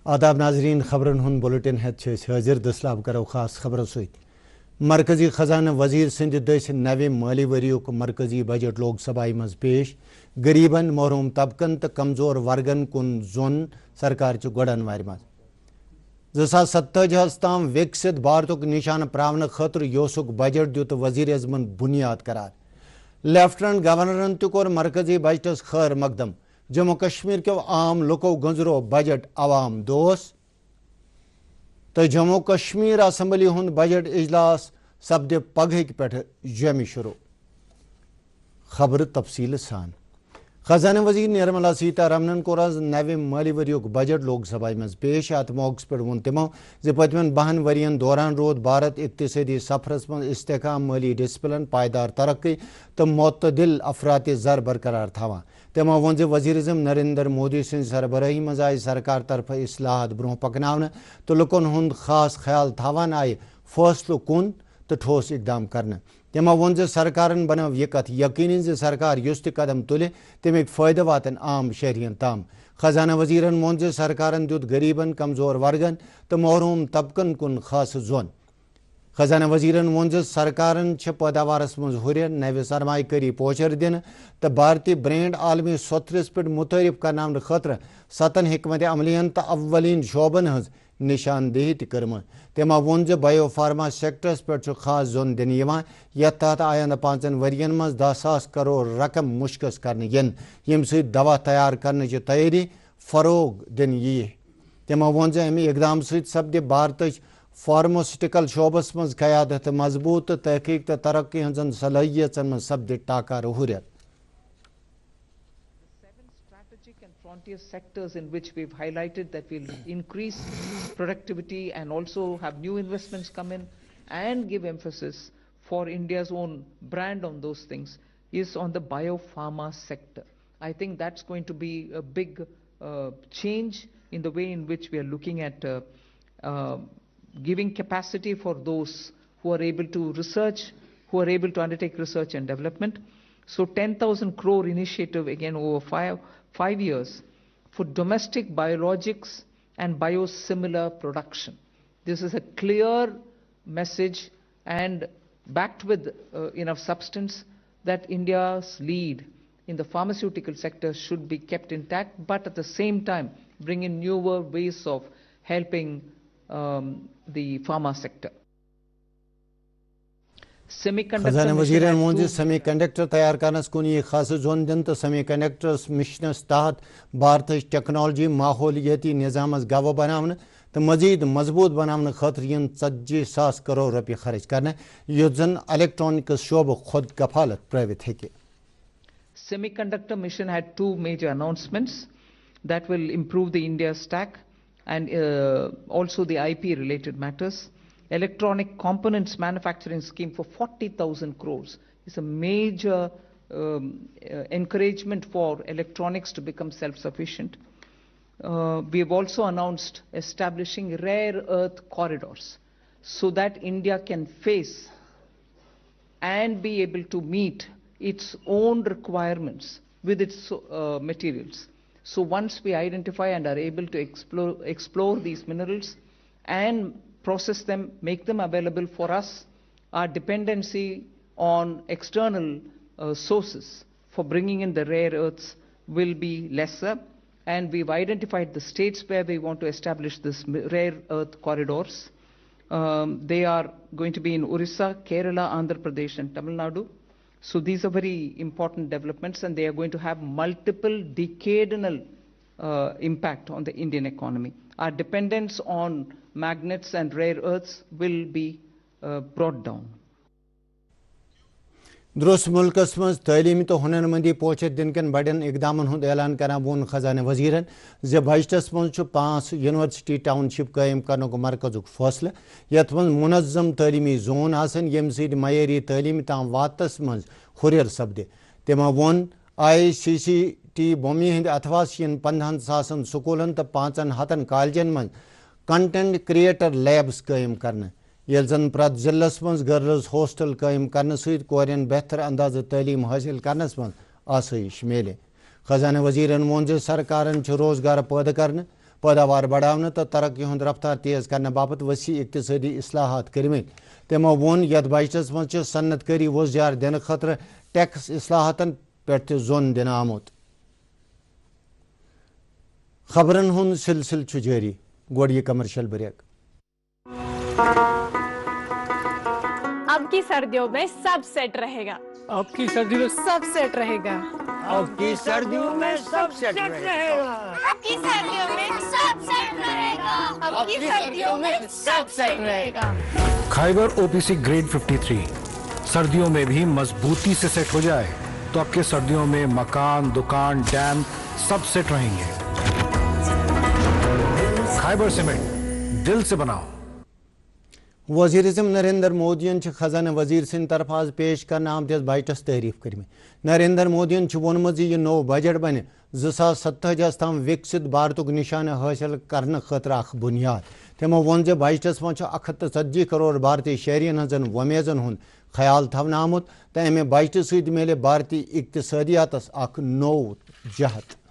آداب ناظرین، خبرن ہند بلٹن ہیت حاضر دسلاب کرو خاص خبروں ست مرکزی خزانہ وزیر سند دس نوِ مالی وریک مرکزی بجٹ لوک سبھائی مز پیش غریبن محروم طبقن تو کمزور ورگن کن زون سرکار گۄڈن وار مز 2047 تام وکست بھارتک نشانہ پراون خاطر یوسک بجٹ دیت وزیر اعظمن بنیاد قرار لیفٹنٹ گورنرن تہ کور مرکزی بجٹس خیر مقدم جموں کشمیر کیو عام لکو گنزرو بجٹ عوام دوست تو جموں کشمیر اسمبلی ہند بجٹ اجلاس سپد پگہ پہ جمع شروع خبر تفصیل سان خزانہ وزیر نرملا سیتارمنن کور آز نوِ مالی وریک بجٹ لوک سبھائی مز پیش ات موقع پہ وون تمو پتمن 10 ورین دوران رود بھارت اقتصادی سفرس مز استحکام مالی ڈسپلن پائیدار ترقی تو معتدل افراط زر برقرار تھوان تمو وون وزیر اعظم نریندر مودی سن سربراہی مز آئی سرکار طرف اصلاحات برہ پکناونہ تو لکن ہند خاص خیال تھوان آئی فیصلہ کن تو ٹھوس اقدام کرنا تمو وون سرکارن بنو یہ کت یقینی سرکار اس تہ قدم تلے تمیک فائدہ واتن عام شہرین تام خزانہ وزیرن وون سرکارن دیت غریبن کمزور ورگن تو محروم طبقن کن خاص زون خزانہ وزیرن وون سرکارن پیداوارس مز ہر نو سرمایہ کاری پوچر دن تو بھارتی برینڈ عالمی سترس پہ متعارف کرنے خاطر 7 حکمت عملین تو اولین شعبن ہز نشاندہی تم تمو وون بایو فارما سیکٹرس پہ خاص زون دن یتھ تحت آئندہ 5 ورین مز 10,000 کروڑ رقم مشخص کرنے یم ست دوا تیار کرنے کی تیاری فروغ دن یہ تمو وون امہ اقدام ست سپد بھارت فارماسیوٹیکل شعبس مز قیادت مضبوط تو تحقیق تو ترقی ہزن صلاحیتن مز سپد ٹاکہ ہریت frontier sectors in which we've highlighted that will increase productivity and also have new investments come in and give emphasis for India's own brand on those things is on the biopharma sector. I think that's going to be a big change in the way in which we are looking at giving capacity for those who are able to research, who are able to undertake research and development. So 10,000 crore initiative again over five years for domestic biologics and biosimilar production. This is a clear message and backed with enough substance that India's lead in the pharmaceutical sector should be kept intact, but at the same time bring in newer ways of helping the pharma sector. خزانہ وزیرن وون semi conductor تیار کرنس کن یہ خاص zone دن تو semi conductors missions تحت Bharat technology ماحولیاتی نظام گو بنانے تو مزید مضبوط بنانے خاطر 40,000 کروڑ روپیہ خرچ کرنا یت زن الیکٹرانکس شعبہ خود کفالت پرائیویت ہیکہ Semiconductor mission had 2 major announcements that will improve the India stack and also the IP related matters. Electronic components manufacturing scheme for 40,000 crores is a major encouragement for electronics to become self-sufficient. We have also announced establishing rare earth corridors so that India can face and be able to meet its own requirements with its materials. So once we identify and are able to explore these minerals and process them, make them available for us, our dependency on external sources for bringing in the rare earths will be lesser, and we've identified the states where we want to establish this rare earth corridors. They are going to be in Orissa, Kerala, Andhra Pradesh and Tamil Nadu. So these are very important developments and they are going to have multiple decadal impact on the Indian economy. Our dependence on magnets and rare earths will be brought down. درست milks مز تعلیمی تو ہنر مندی پوچھر دن کن بڑن اقدامن ہند اعلان کران وون خزانہ وزیرن بجٹس مز 5 یونیورسٹی ٹاؤن شپ قائم کرنے مرکز فیصلہ یت مز منظم تعلیمی زون آسن یم سید معیاری تعلیم تام واتس مز ہریر سپدے تمو وون ICCT بومی ہند اتھواس 15,000 سکولن تو 500 کالجن مز کنٹینٹ کریٹر لیبس قائم کرنے یل زن پرت ضلعس مز گرلز ہاسٹل قائم کرنے ست کورین بہتر انداز تعلیم حاصل کرنس مز آسائش میلے خزانہ وزیرن وون ز سرکارن روزگار پید کرنے پیداوار بڑھانے تو ترقی ہند رفتار تیز کرنے باپت وسیع اقتصادی اصلاحات کرمت تمو وون یت بجٹس مز صنعت کاری وزار دن خاطر ٹیکس اصلاحاتن پہ زون دن آمت خبرن ہند سلسلہ جاری گوڑ یہ کمرشل بریک اب کی سردیوں میں سب سیٹ رہے گا اب کی سردیوں میں سب سیٹ رہے گا اب کی سردیوں میں سب سیٹ رہے گا اب کی سردیوں میں سب سیٹ رہے گا اب کی سردیوں میں سب سیٹ رہے گا خیبر OPC گریڈ 53 سردیوں میں بھی مضبوطی سے سیٹ ہو جائے تو اب کے سردیوں میں مکان دکان ڈیم سب سیٹ رہیں گے خیبر سیمنٹ دل سے بناؤ وزیر اعظم نریندر مودین خزانہ وزیر سند طرف آج پیش کرنے آمتس بجٹس تعریف کرم نریندر مودین وونمت یہ نو بجٹ بن 2047 تام وکست بھارتک نشانہ حاصل کرنے خاطر اخ بنیاد تمو وون بجٹس مز 140 کروڑ بھارتی شہرین ہن ومیزن ہند خیال تھونہ آمت تو امہ بجٹ ست میلے بھارتی اقتصادیاتس اخ نو جہت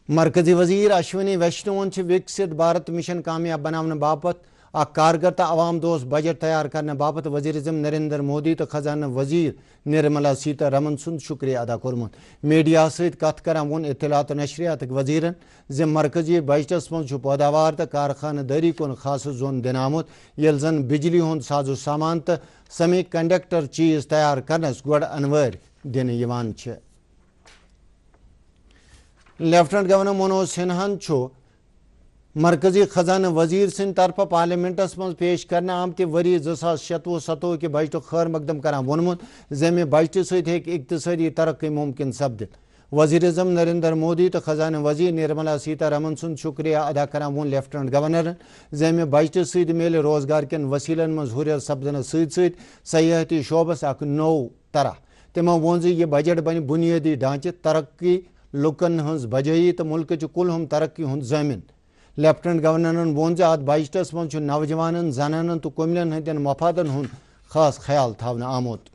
مرکزی وزیر اشونی ویشنوون وکست بھارت مشن کامیاب بنانے باپت اخ کارگر تو عوام دوست بجٹ تیار کرنے باپت وزیر اعظم نریندر مودی تو خزانہ وزیر نرملا سیتا رمن سند شکریہ ادا کورمت میڈیا ست کت کران وون اطلاعات و نشریات وزیرن ز مرکزی بجٹس مز پیداوار تو کارخانہ داری کن خاص زون دن آمت یل زن بجلی ہند ساز و سامان تو سیمی کنڈکٹر چیز تیار کرنس گوڑ انوار دن یوان چھ لیفٹنٹ گورنر منوج سنہن مرکزی خزانہ وزیر سند طرف پارلیمنٹس مز پیش کرنے آمت وری 2026-27 کے بجٹ خیر مقدم کران وونمت زمہ بجٹ ست اقتصادی ترقی ممکن سپدت وزیر اعظم نریندر مودی تو خزانہ وزیر نرملا سیتا رمن سند شکریہ ادا کران وون لیفٹنٹ گورنر زمہ بجٹ ست میل روزگار کن وسیلن مز ہریر سپدنس ست سیاحتی شعبس اخ نو طرح تمو وون یہ بجٹ بن بنیادی ڈھانچہ ترقی لکن ہز بجائی تو ملک کل ہم ترقی ہند ضامن لیفٹنٹ گورنرن وون ات بجٹس مز نوجوانن زنانن تو کملین ہندین مفادن ہند خاص خیال تھونہ آمت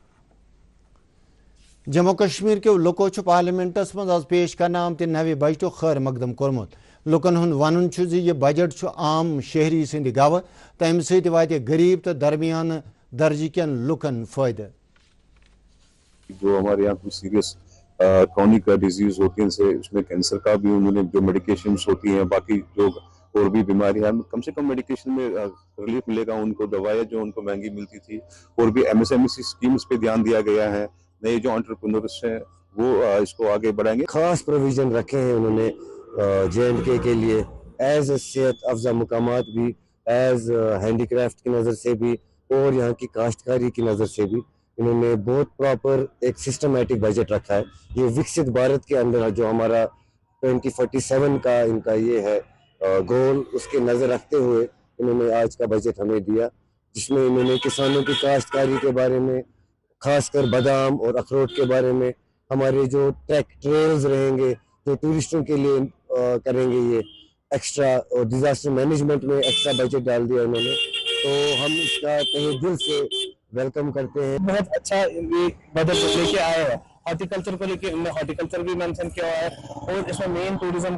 جموں کشمیر کے لکو پارلیمنٹس مز آج پیش کرنے آمت نوِ بجٹ خیر مقدم کورمت لکن ہند ون یہ بجٹ عام شہری سند گو تو امہ ست وات غریب تو درمیان درجہ کن لکن فائدہ جو ہمارے یہاں کچھ سیریس کرونک ڈیزیز ہوتی ہیں اس میں کینسر کا بھی انہوں نے جو میڈیکیشنز ہوتی ہیں باقی جو اور بھی بیماریاں کم سے کم میڈیکیشن میں ریلیف ملے گا ان کو دوائیں جو ان کو مہنگی ملتی تھی اور بھی MSME اسکیمز پہ دھیان دیا گیا ہے نئے جو انٹرپرینورس ہیں وہ اس کو آگے بڑھائیں گے خاص پروویژن رکھے ہیں انہوں نے JNK کے لیے ایز صحت افزا مقامات بھی ایز ہینڈی کرافٹ کی نظر سے بھی اور یہاں کی کاشتکاری کی نظر سے بھی انہوں نے بہت پراپر ایک سسٹمیٹک بجٹ رکھا ہے یہ وکست بھارت کے اندر جو ہمارا 2047 کا ان کا یہ ہے گول اس کے نظر رکھتے ہوئے انہوں نے آج کا بجٹ ہمیں دیا جس میں انہوں نے کسانوں کی کاشتکاری کے بارے میں خاص کر بادام اور اخروٹ کے بارے میں ہمارے جو ٹریک ٹریلز رہیں گے جو ٹورسٹوں کے لیے کریں گے یہ ایکسٹرا اور ڈیزاسٹر مینجمنٹ میں ایکسٹرا بجٹ ڈال دیا انہوں نے تو ہم اس کا تہہ دل سے ویلکم کرتے ہیں بہت اچھا یہ بجٹ لے کے آئے ہیں ہارٹیکلچر کو لے کے انہوں نے ہارٹیکلچر بھی مینشن کیا ہوا ہے اور اس میں مین ٹوریزم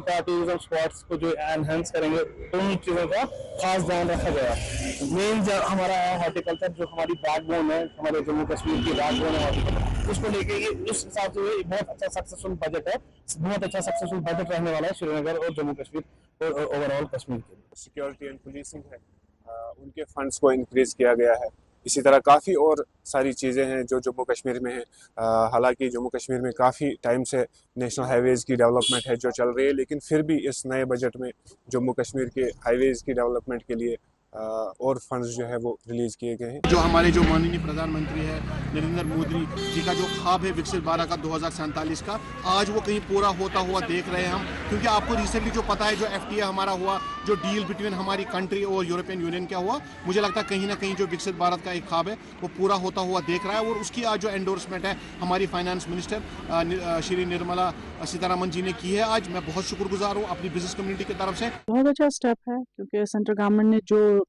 اسپاٹس کو جو انہینس کریں گے ان چیزوں کا خاص دھیان رکھا گیا مین جو ہمارا ہے ہارٹیکلچر جو ہماری بیک بون ہے ہمارے جموں کشمیر کی بیک بون ہے ہارٹیکلچر اس کو لے کے یہ اس حساب سے بہت اچھا سکسیسفل بجٹ ہے بہت اچھا سکسیسفل بجٹ رہنے والا ہے سری نگر اور جموں کشمیر اور اوور آل کشمیر کے لیے سیکورٹی اینڈ پولیسنگ ہے ان کے فنڈس کو انکریز کیا گیا ہے اسی طرح کافی اور ساری چیزیں ہیں جو جموں کشمیر میں ہیں حالانکہ جموں کشمیر میں کافی ٹائم سے نیشنل ہائی ویز کی ڈیولپمنٹ ہے جو چل رہی ہے لیکن پھر بھی اس نئے بجٹ میں جموں کشمیر کے ہائی ویز کی ڈیولپمنٹ کے لیے اور فنڈز جو ہے وہ ریلیز کیے گئے ہیں جو ہمارے جو ماننی پردھان منتری ہے نریندر مودی جی کا جو خواب ہے وکست بھارت کا 2047 کا آج وہ کہیں پورا ہوتا ہوا دیکھ رہے ہیں ہم کیونکہ آپ کو ریسنٹلی جو پتا ہے جو FTA ہمارا ہوا جو ڈیل بٹوین ہماری کنٹری اور یورپین یونین کیا ہوا مجھے لگتا ہے کہیں نہ کہیں جو وکست بھارت کا ایک خواب ہے وہ پورا ہوتا ہوا دیکھ رہا ہے اور اس کی آج جو انڈورسمنٹ ہے ہماری فائنانس منسٹر شری نرملا سیتارمن جی نے کی ہے آج میں بہت شکر گزار ہوں اپنی بزنس کمیونٹی کی طرف سے بہت اچھا اسٹیپ ہے کیونکہ سینٹرل گورنمنٹ نے جو